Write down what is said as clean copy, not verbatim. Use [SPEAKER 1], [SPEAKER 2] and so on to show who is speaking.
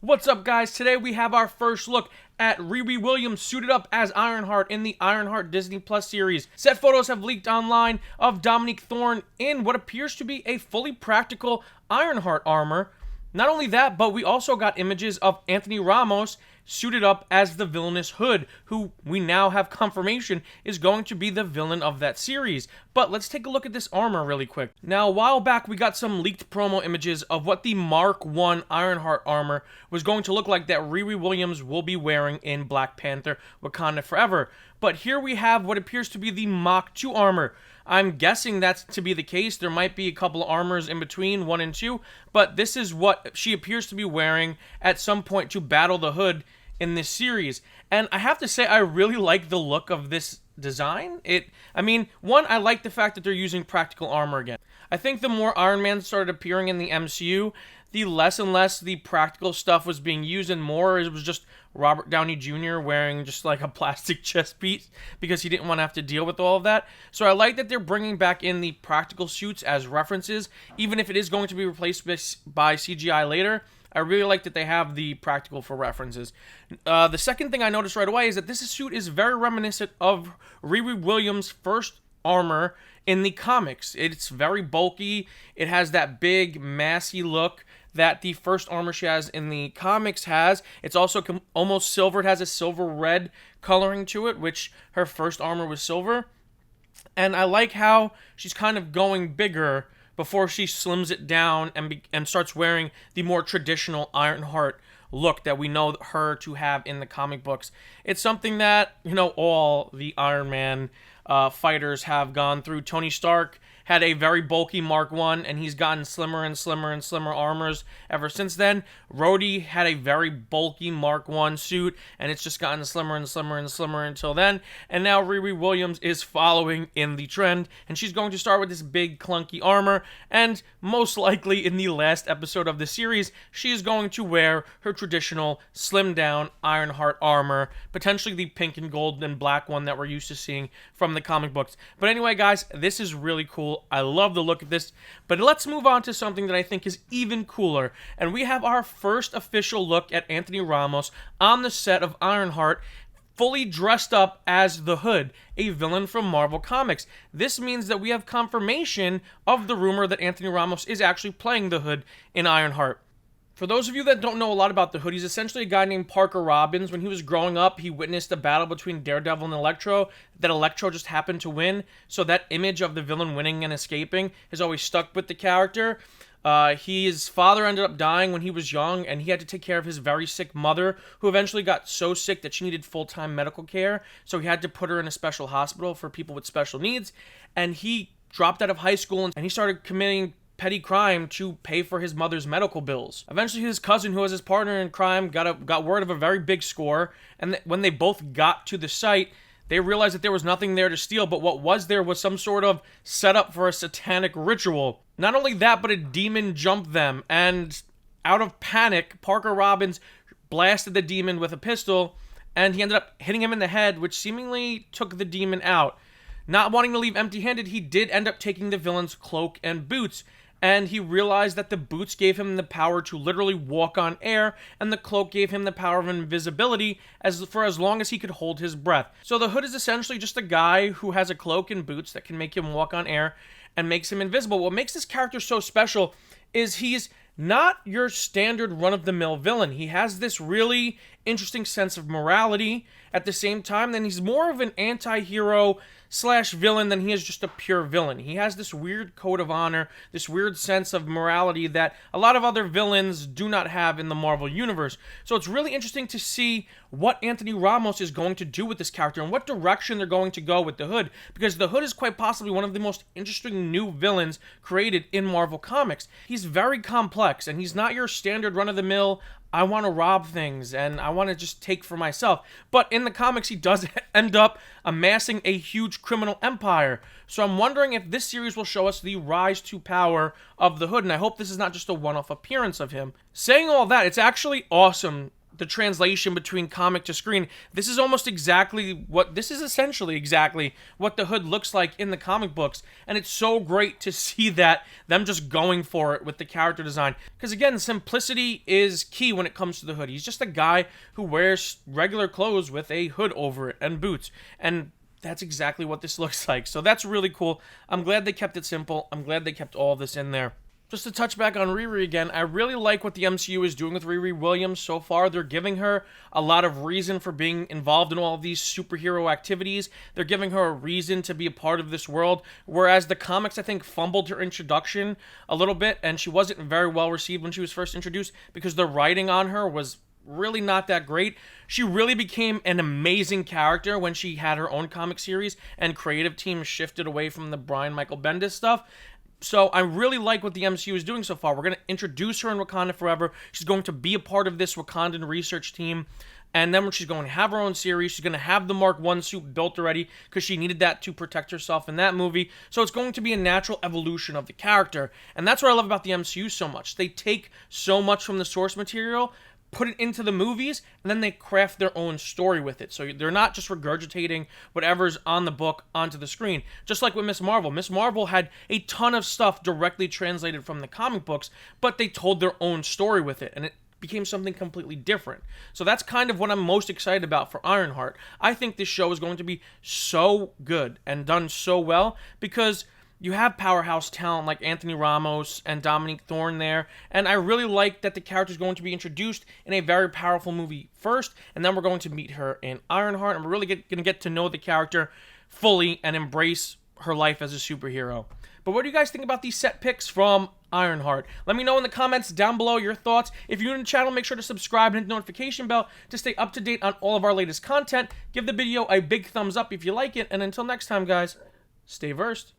[SPEAKER 1] What's up, guys? Today we have our first look at RiRi Williams suited up as Ironheart in the Ironheart Disney Plus series. Set photos have leaked online of Dominique Thorne in what appears to be a fully practical Ironheart armor. Not only that, but we also got images of Anthony Ramos suited up as the villainous Hood, who we now have confirmation is going to be the villain of that series. But let's take a look at this armor really quick. Now, a while back, we got some leaked promo images of what the Mark I Ironheart armor was going to look like that RiRi Williams will be wearing in Black Panther: Wakanda Forever. But here we have what appears to be the Mach 2 armor. I'm guessing that's to be the case. There might be a couple of armors in between 1 and 2, but this is what she appears to be wearing at some point to battle the Hood in this series. And I have to say, I really like the look of this design. One, I like the fact that they're using practical armor again. I think the more Iron Man started appearing in the MCU, the less and less the practical stuff was being used, and more it was just Robert Downey Jr. wearing just like a plastic chest piece because he didn't want to have to deal with all of that. So I like that they're bringing back in the practical suits as references, even if it is going to be replaced by CGI later. I really like that they have the practical for references. The second thing I noticed right away is that this suit is very reminiscent of RiRi Williams' first armor in the comics. It's very bulky. It has that big, massy look that the first armor she has in the comics has. It's also almost silver. It has a silver-red coloring to it, which her first armor was silver. And I like how she's kind of going bigger before she slims it down and starts wearing the more traditional Ironheart look that we know her to have in the comic books. It's something that, all the Iron Man fighters have gone through. Tony Stark had a very bulky Mark I, and he's gotten slimmer and slimmer and slimmer armors ever since then. Rhodey had a very bulky Mark I suit, and it's just gotten slimmer and slimmer and slimmer until then. And now RiRi Williams is following in the trend, and she's going to start with this big clunky armor, and most likely in the last episode of the series, she is going to wear her traditional slimmed down Ironheart armor, potentially the pink and gold and black one that we're used to seeing from the comic books. But anyway, guys, this is really cool. I love the look of this, but let's move on to something that I think is even cooler, and we have our first official look at Anthony Ramos on the set of Ironheart, fully dressed up as the Hood, a villain from Marvel Comics. This means that we have confirmation of the rumor that Anthony Ramos is actually playing the Hood in Ironheart. For those of you that don't know a lot about the Hood, he's essentially a guy named Parker Robbins. When he was growing up, he witnessed a battle between Daredevil and Electro that Electro just happened to win. So that image of the villain winning and escaping has always stuck with the character. His father ended up dying when he was young, and he had to take care of his very sick mother, who eventually got so sick that she needed full-time medical care. So he had to put her in a special hospital for people with special needs. And he dropped out of high school, and he started committing petty crime to pay for his mother's medical bills. Eventually, his cousin, who was his partner in crime, got word of a very big score, and when they both got to the site, they realized that there was nothing there to steal, but what was there was some sort of setup for a satanic ritual. Not only that, but a demon jumped them, and out of panic, Parker Robbins blasted the demon with a pistol, and he ended up hitting him in the head, which seemingly took the demon out. Not wanting to leave empty-handed, he did end up taking the villain's cloak and boots, and he realized that the boots gave him the power to literally walk on air, and the cloak gave him the power of invisibility for as long as he could hold his breath. So the Hood is essentially just a guy who has a cloak and boots that can make him walk on air and makes him invisible. What makes this character so special is he's not your standard run-of-the-mill villain. He has this really interesting sense of morality. At the same time, then he's more of an anti-hero / villain than he is just a pure villain. He has this weird code of honor, this weird sense of morality that a lot of other villains do not have in the Marvel Universe. So it's really interesting to see what Anthony Ramos is going to do with this character and what direction they're going to go with the Hood, because the Hood is quite possibly one of the most interesting new villains created in Marvel Comics. He's very complex, and he's not your standard run-of-the-mill, I want to rob things, and I want to just take for myself. But in the comics, he does end up amassing a huge criminal empire. So I'm wondering if this series will show us the rise to power of the Hood, and I hope this is not just a one-off appearance of him. Saying all that, it's actually awesome the translation between comic to screen, this is essentially exactly what the hood looks like in the comic books, and it's so great to see that them just going for it with the character design, because again, simplicity is key when it comes to the hood. He's just a guy who wears regular clothes with a hood over it and boots, and that's exactly what this looks like. So that's really cool. I'm glad they kept it simple. I'm glad they kept all of this in there. Just to touch back on RiRi again, I really like what the MCU is doing with RiRi Williams so far. They're giving her a lot of reason for being involved in all of these superhero activities. They're giving her a reason to be a part of this world, whereas the comics, I think, fumbled her introduction a little bit, and she wasn't very well received when she was first introduced because the writing on her was really not that great. She really became an amazing character when she had her own comic series and creative team shifted away from the Brian Michael Bendis stuff. So I really like what the MCU is doing so far. We're going to introduce her in Wakanda Forever. She's going to be a part of this Wakandan research team. And then when she's going to have her own series, she's going to have the Mark I suit built already because she needed that to protect herself in that movie. So it's going to be a natural evolution of the character. And that's what I love about the MCU so much. They take so much from the source material, put it into the movies, and then they craft their own story with it. So they're not just regurgitating whatever's on the book onto the screen. Just like with Miss Marvel. Miss Marvel had a ton of stuff directly translated from the comic books, but they told their own story with it, and it became something completely different. So that's kind of what I'm most excited about for Ironheart. I think this show is going to be so good and done so well because you have powerhouse talent like Anthony Ramos and Dominique Thorne there, and I really like that the character is going to be introduced in a very powerful movie first, and then we're going to meet her in Ironheart, and we're really going to get to know the character fully and embrace her life as a superhero. But what do you guys think about these set picks from Ironheart? Let me know in the comments down below your thoughts. If you're new to the channel, make sure to subscribe and hit the notification bell to stay up to date on all of our latest content. Give the video a big thumbs up if you like it, and until next time, guys, stay versed.